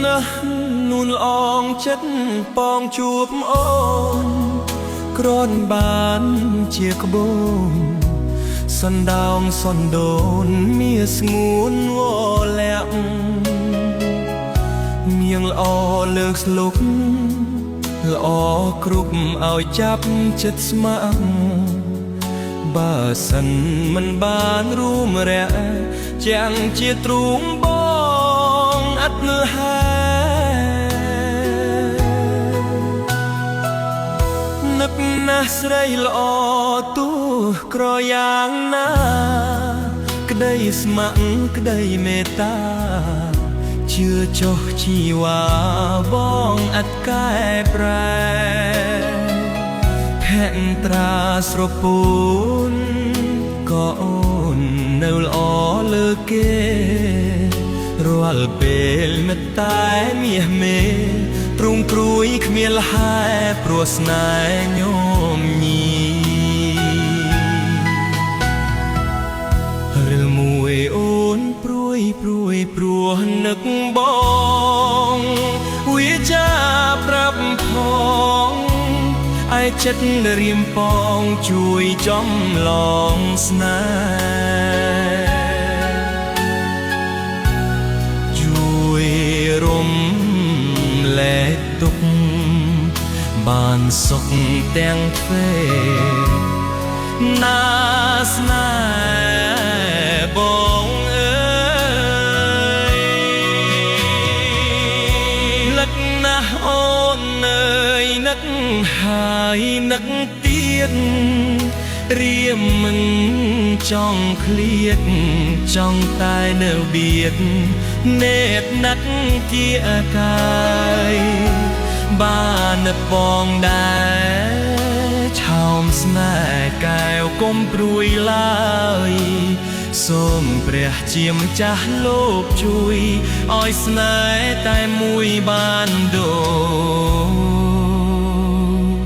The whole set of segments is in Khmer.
ណាស់នួនអងចិត្តបងជួបអូនក្រនបានជាក្បូនសណ្ដោងសណ្ដូនមាស្ងួនវលាក់មៀងល្អលើកស្លុកល្អគ្រប់ឲ្យចាប់ចិត្តស្ម័គ្របើសិនមិនបានរួមរយៈចាំងជាទ្រូងបងអត់លហែនឹកណាស់ស្រីល្អទូក្រយ៉ាងណាក្តីស្ម័គ្រក្តីមេត្តាជឿចុះជីវ៉ាបងអត់កែប្រែភក្ត្រាស្រពូនក៏អូននៅល្អលើគេរាល់ពេលមិត្តតែមាសមេទ្រង់គ្រួយគ្មានលហែព្រោះស្នេហ៍ញោមញីរិលមួយអូនព្រួយព្រោះនឹកបងវាចាប្រាប់ផងឯចិត្តរៀមបងជួយចំឡងស្នេហ៍ជួយរំលែកទុកបានសុខទាំងទ្វេណាស្នេហ៍បងអើយនឹកណាស់អូនអើយនឹកហើយនឹកទៀតរៀមមិនចង់ឃ្លៀតចង់តែនៅបៀតនេតណាត់ជាកាយបានបងដែរឆោមស្នេហ៍កែវកុំព្រួយឡើយសូមព្រះជាម្ចាស់លោកជួយឲ្យស្នេហ៍តែមួយបានដូ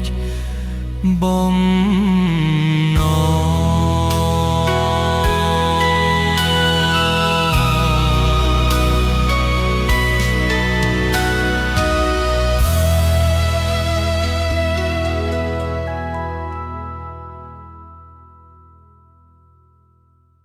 ចបំ